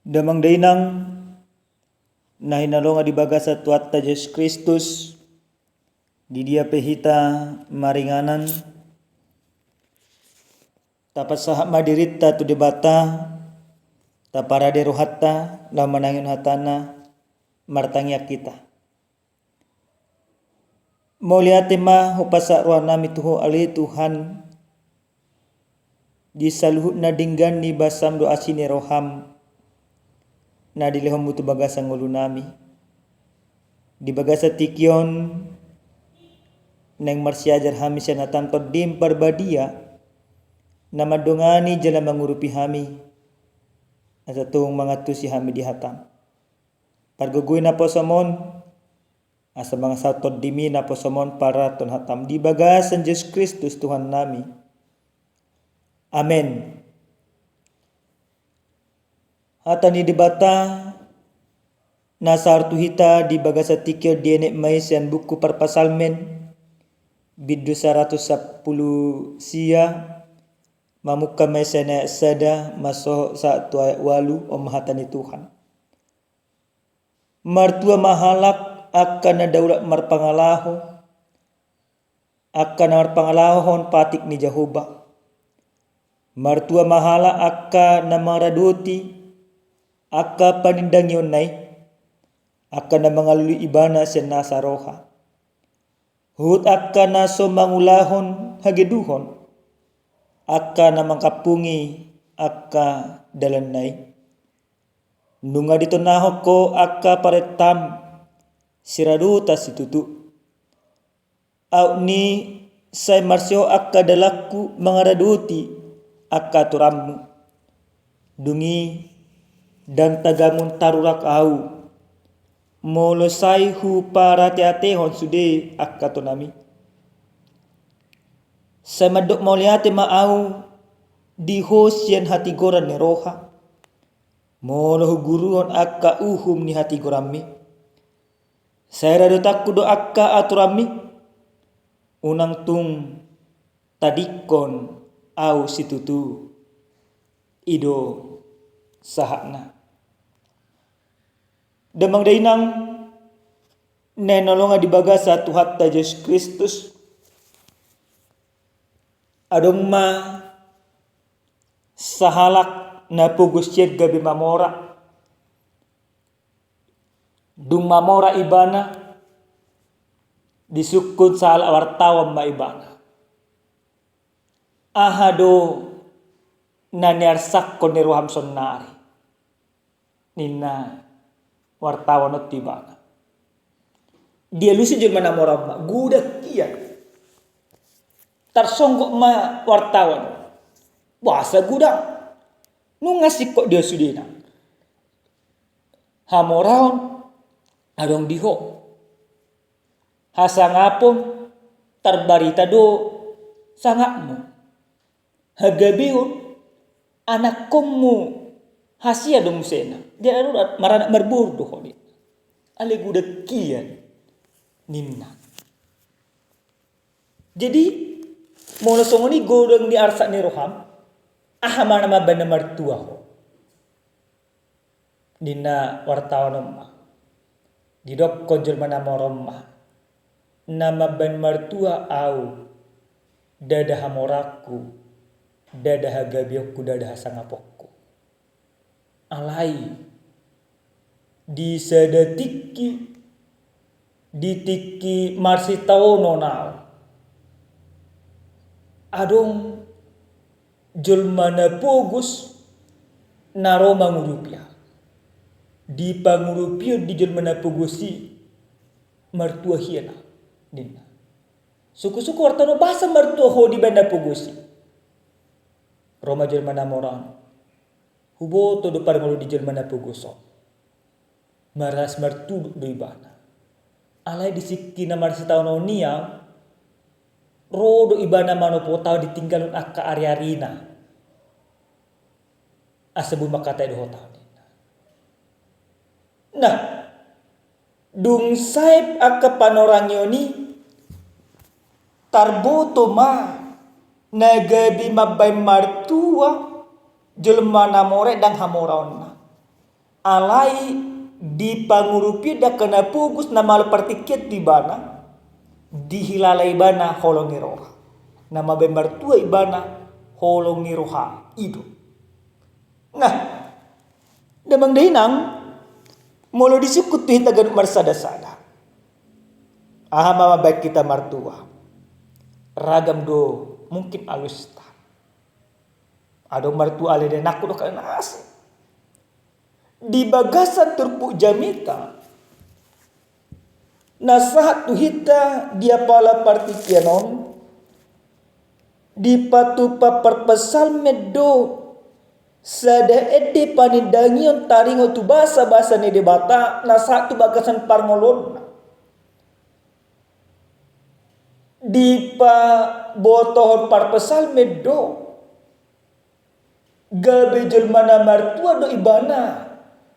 Damang dainang na hinalonga di baga sa tuat ta Yesus Kristus di dia pehita maringanan tapat saha madirita tu debata tapara de rohatta la manangin hatana martangya kita mauliate ma hupasa ruana mituho ali Tuhan di saluhut na dinggan ni basam doa sini roham na dilehom butu bagasa ngulu nami di bagasa tikyon neng marsiajar hami siya natantod dim parbadia na madungani jala mangurupi hami at atong mga tusi hami di hatam pargugoy na po samon asa mga satod dimi na po samon para ton hatam di bagasan Jesus Kristus Tuhan nami. Amen. Hata ni debata nasa artuhita di bagasa tikyo dienek mais yan buku parpasalmen biddu 110 sia mamuka mais na sada maso sa ayat 8 o mahata ni Tuhan. Martua mahalak akan na daulat marpangalaho akan marpangalahon patik ni Jehovah. Martua mahala akan na maraduti aka panindang yun nay aka na mangaluli ibana siya nasa roha hut aka na so mangulahon hageduhon aka na mangkapungi aka dalanay nunga dito naho ko aka paretam siraduta situtu au ni say marsyo aka dalaku mangaraduti aka turammu dungi dan tagamun tarurak au molosai hu para teatehon sude akato nami samadok mauliate maau di hosien hati goran ni roha molo guruon akka uhum ni hati gorami saya dotakku do akka aturami unang tung tadikon au situtu ido sahakna damang dainang nenolonga di bagasa Tuhan ta Yesus Kristus adong ma sahalak na pugos yed gabi mamora dung mamora ibana disukun sa wartawan ma ibana ahado na niarsak ko ni Ruham Sonnari nina wartawan at tibana dia lusi jul manamoram ma gudak kia tarsonggok ma wartawan wasa gudak nung ngasik kok dia sudina hamoraon adong diho hasangapon tarbarita do sangakmu hagabion anak komu hasia dong sena dia arurat marana marburdo honi ale gudak kian ninna jadi mono songoni godang di arsa ni roham ahamana mabana martua ho ninna wartawan omma didok konjol mana moromma nama ban martua au dada hamoraku dada hagabiokku dada hasangapokku alai di sedetikki ditiki marsitawono nao adong julmana pogus naro mangurupia di pangurupia di julmana pogusi martua hiena dinna suku-suku wartano bahasa martua ho di banda pogusi Roma julmana moran hubo todo parngolo di Jerman puguso maras martu do ibana alai disikki na marsi taono nia rodo ibana manopo tao ditinggalon akka ari-arina asabu makata do tao nah dung saib akka panorangyoni tarboto ma nagabi mabay martua jelma namore dang hamoraon na alai di pangurupi da kena pugus na mal partiket di bana dihilala ibana holongi roha nama bembartua ibana holongi roha ido. Nah, damang dainang molo disukut tu hita ganut marsada-sada. Aha mama baik kita martua. Ragam do mungkin alusta. Ado martua ale den aku do kana asik. Di bagasan turpu jamita nasahat tu hita dia pala partikianon di patu papar pasal meddo sada ede panidangion taringo tu basa ne debata nasahat tu bagasan parngolon di pa botohon parpesal meddo gabe jelmana martua do ibana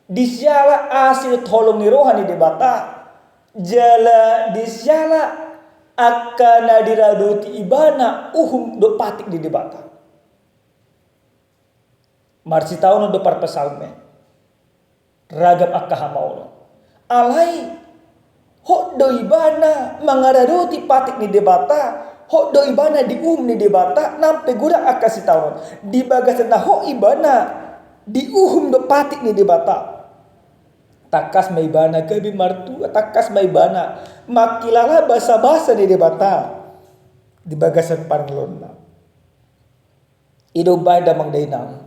disyala asil tolong ni rohani debata jala disyala akan diraduti ibana do patik di debata marsi tahun do parpesalme ragam akahamaulo alai hok do ibana mangaraduti patik ni debata hok do ibana di ni debata nampe gura akasi tahun di bagasan hok ibana di do patik ni debata takas maibana gabi martua takas maibana makilala basa-basa ni debata di bagasan parlonna ido bada mangdainang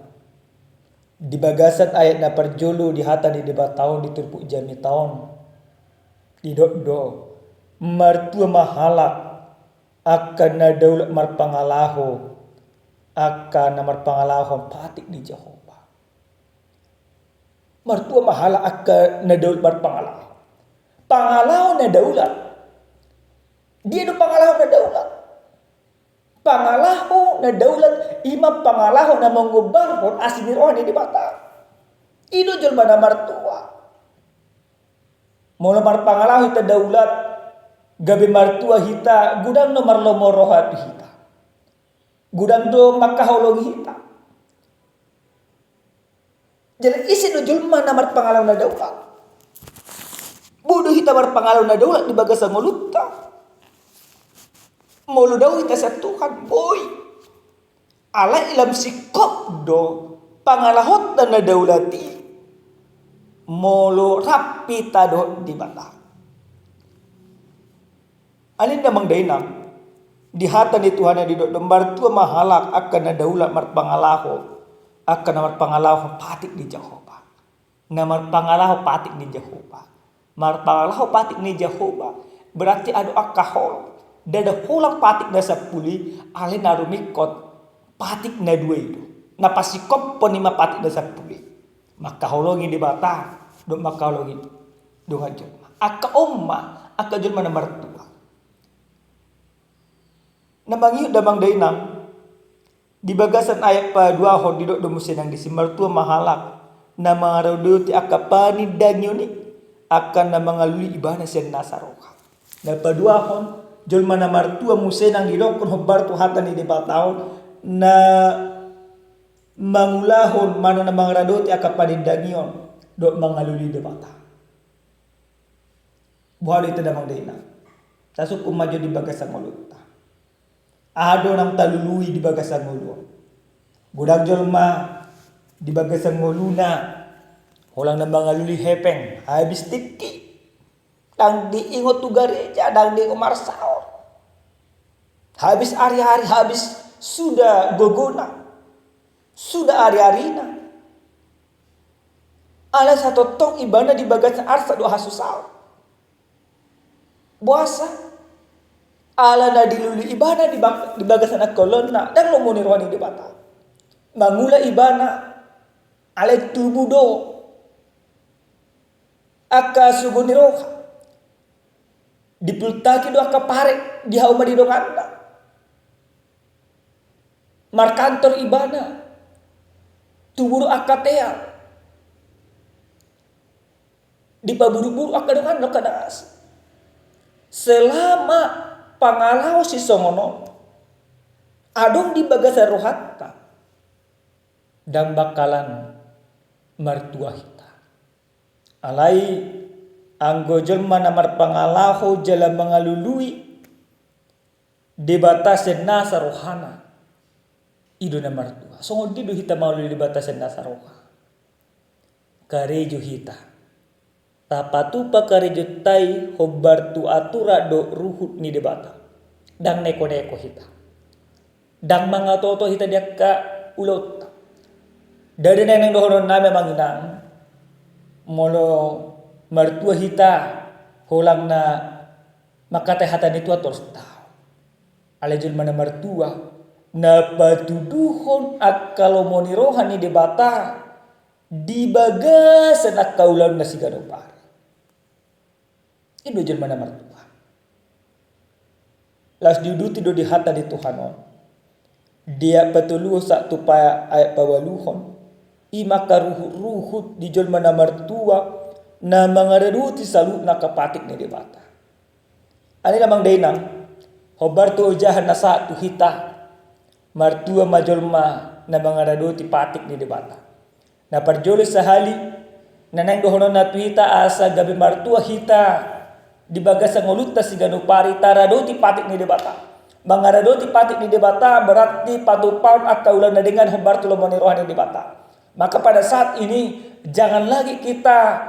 di bagasan ayat na parjolo di hata di debat tahun di turpu jami tahun di do martua mahala akan na daulat marpangalaho akan na marpangalaho patik di Jehovah martua mahala akan na daulat marpangalaho pangalaho na daulat dia do pangalaho na daulat pangalaho na daulat ima pangalaho na mangubahon asinirohan di bata ido jelma na martua mula marpangalaho hita daulat gabi martua hita gudang no marlomoroha hita gudang do makaholong hita jadi isi do jelma na marpangalaho na daulat bodoh hita marpangalaho na daulat di bagasan ngolutta mulu daw hita sa Tuhan boy ala ilam sikop do pangalahot na daulati molo rapi tado di bata alin namang dainam di hata ni Tuhan di do martua mahalak akan na daulat marpangalaho akan na marpangalaho patik di Jehovah na marpangalaho patik di Jehovah marpangalaho patik ni Jehovah berarti ado akahol dada hulang patik na sapuli alin narumikot patik na dua itu na pasikop ponima patik na sapuli makaholongin di bata do makaholongin do ngajulma aka umma aka julma na martua namangi damang dainang di bagasan ayat pa 2 hon di do musinang di martua mahalak na mangaruduti aka panidangyo ni akan na mangaluli ibana sen nasaroka na pa 2 hon julma na martua musenang di dokon hobar tu hatan di debatahon na mangulahon mano na mangaruduti aka panidangion do mangaluli debata buhali ito damang dainang sasukum maju di bagasan ngolutta ado nang talului di bagasan ngulu gudang julma di bagasan nguluna hulang na mangaluli hepeng habis tiki dang diingot tu gereja dang di umarsaon habis hari-hari habis sudah gogona sudah hari-harina ala satu tong ibana di bagasan arsa do hasusal puasa ala na diluli ibana di bagasan akolonna dan lo muni rohani di bata mangula ibana ala tubuh do aka suguni roha dipultaki do aka pare di hauma di dokanda markantor ibana tuburu aka teal di paburu-buru aka dokanda kadas selama pangalaw si songono adong di bagasan rohatta dan bakalan martua hita Alai anggo jelma namar pangalaho jala mengalului di batasen nasa rohana. Ido namar tua. Songo dido hita maului di batasen nasa roha. Karejo hita. Tapatupa karejo tai hobar tu atura do ruhut ni debata. Dang neko-neko hita. Dang mga toto hita dia ka ulot. Dari neneng dohoron name manginang. Molo mertua hita holang na makate hata ni tua terus tahu. Alejul mana mertua na patuduhon akalo moni rohani debata di bagasan akaulan na sigano pare. Ido jul mana mertua. Las diuduti do di hata di Tuhanon. Dia petuluh sak tupaya ayat pawaluhon. Imaka ruhut di jol mana mertua na mangareruti salut na kapatik ni debata. Ani namang dainang hobar tu ujahan na sa tu hita mertua majolma na mangareruti patik ni debata. Na parjoli sahali na nang dohonon na tu hita asa gabi mertua hita di bagasa ngoluta sigano pari taradoti patik ni debata. Mangaradoti patik ni debata berarti patupaun akaulan na dengan hobar tu lomoni rohani debata. Maka pada saat ini jangan lagi kita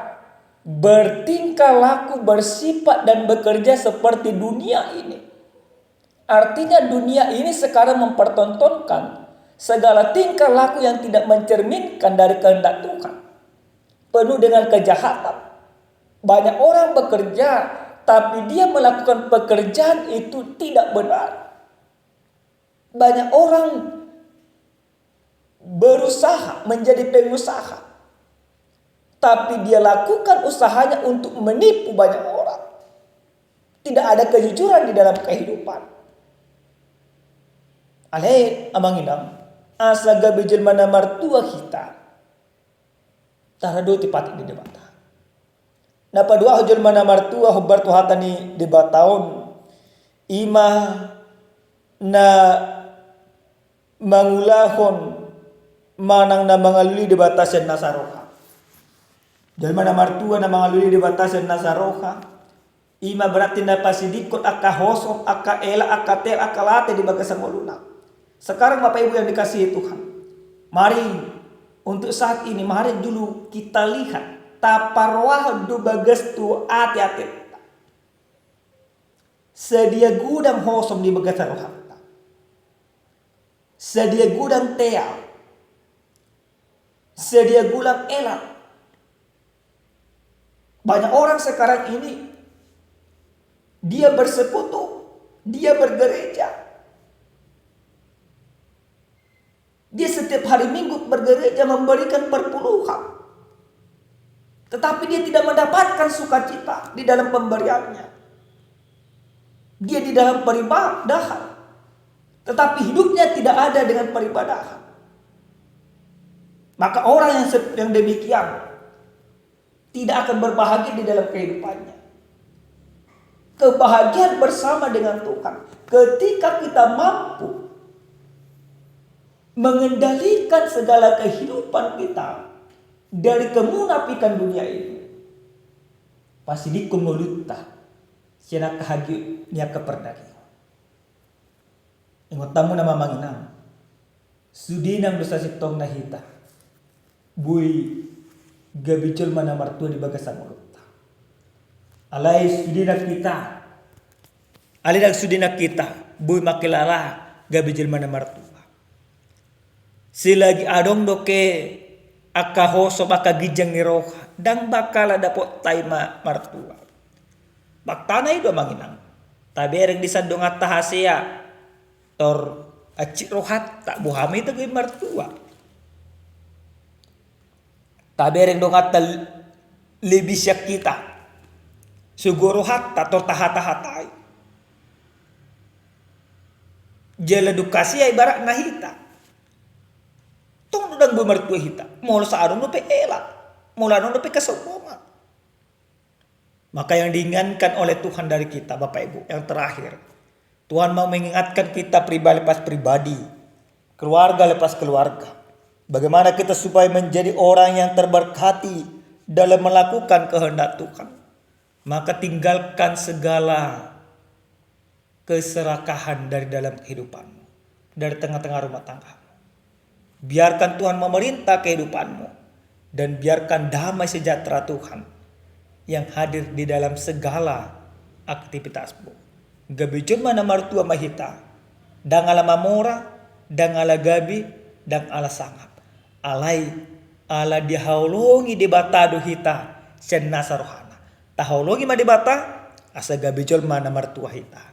bertingkah laku, bersifat dan bekerja seperti dunia ini. Artinya dunia ini sekarang mempertontonkan segala tingkah laku yang tidak mencerminkan dari kehendak Tuhan. Penuh dengan kejahatan. Banyak orang bekerja tapi dia melakukan pekerjaan itu tidak benar. Banyak orang berusaha menjadi pengusaha, tapi dia lakukan usahanya untuk menipu banyak orang. Tidak ada kejujuran di dalam kehidupan. Alai amanginam asa gabe jelma na martua kita tarado ti patik di debata. Na padua jelma na martua hobar tu hatani debataon ima na mangulahon manang na mangaluli di batasan nasaroha. Jalma na martua na mangaluli di batasan nasaroha. Ima berarti na pasidikot aka hosong, aka ela, aka tel, aka late di bagasan moluna. Sekarang Bapak Ibu yang dikasihi Tuhan. Mari untuk saat ini mari dulu kita lihat taparwah do bagas tu ati-ati. Sedia gudang hosong di bagasan roha. Sedia gudang teal. Sedia gulang elat. Banyak orang sekarang ini dia bersekutu, dia bergereja. Dia setiap hari Minggu bergereja memberikan perpuluhan. Tetapi dia tidak mendapatkan sukacita di dalam pemberiannya. Dia di dalam peribadahan. Tetapi hidupnya tidak ada dengan peribadahan. Maka orang yang demikian tidak akan berbahagia di dalam kehidupannya. Kebahagiaan bersama dengan Tuhan ketika kita mampu mengendalikan segala kehidupan kita dari kemunafikan dunia ini. Pasti dikumuluta siapa kehagianya keperdaki. Ingat tamu nama manginang sudinang dosa sitong nahita. Bui gabicol mana martua di bagasan mulut. Alai sudina kita. Alai sudina kita. Bui makilala gabicol mana martua. Silagi adong doke aka hoso baka gijang ni roha. Dang bakala dapot taima martua. Baktana itu manginang. Tabereng disandong at tahasya. Tor acik rohat tak buhami itu gay martua. Tabereng dong at lebih syak kita. Suguro hatta tor tahata-hatai. Jala dukasi ay barak nahita. Tong dang bumartua hita. Mula sa arong lupi elat. Mula nung lupi kasombongan. Maka yang diingatkan oleh Tuhan dari kita Bapak Ibu. Yang terakhir. Tuhan mau mengingatkan kita pribadi lepas pribadi. Keluarga lepas keluarga. Bagaimana kita supaya menjadi orang yang terberkati dalam melakukan kehendak Tuhan, maka tinggalkan segala keserakahan dari dalam kehidupanmu, dari tengah-tengah rumah tangga. Biarkan Tuhan memerintah kehidupanmu, dan biarkan damai sejahtera Tuhan yang hadir di dalam segala aktivitasmu. Gabijun mana martua mahita, dang ala mamora, dang ala gabi, dang ala sangap. Alai ala dihaulungi di batado hita senasa rohana. Tahaulungi ma di bata, asa gabijol mana martua hita.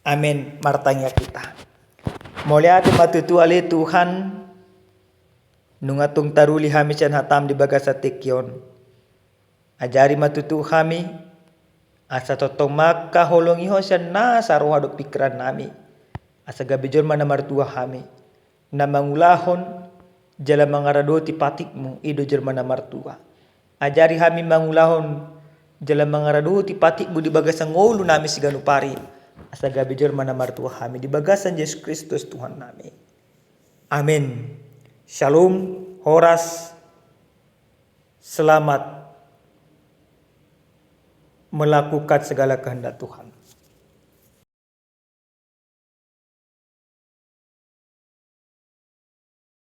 Amin martanya kita. Mulia hati matutu ali Tuhan, nungatung taruli hami can hatam di bagasa tekyon. Ajari matutu kami, asa totong maka holongi ho siya na saruha do pikiran nami. Asa gabijol mana martua kami, na mangulahon jala mangarado ti patikmu ido jermana martua. Ajari kami mangulahon jala mangarado ti patikmu di bagasan ngulu nami siganupari. Asa gabijol mana martua kami di bagasan Yesus Kristus Tuhan nami. Amin. Shalom, horas, selamat melakukan segala kehendak Tuhan.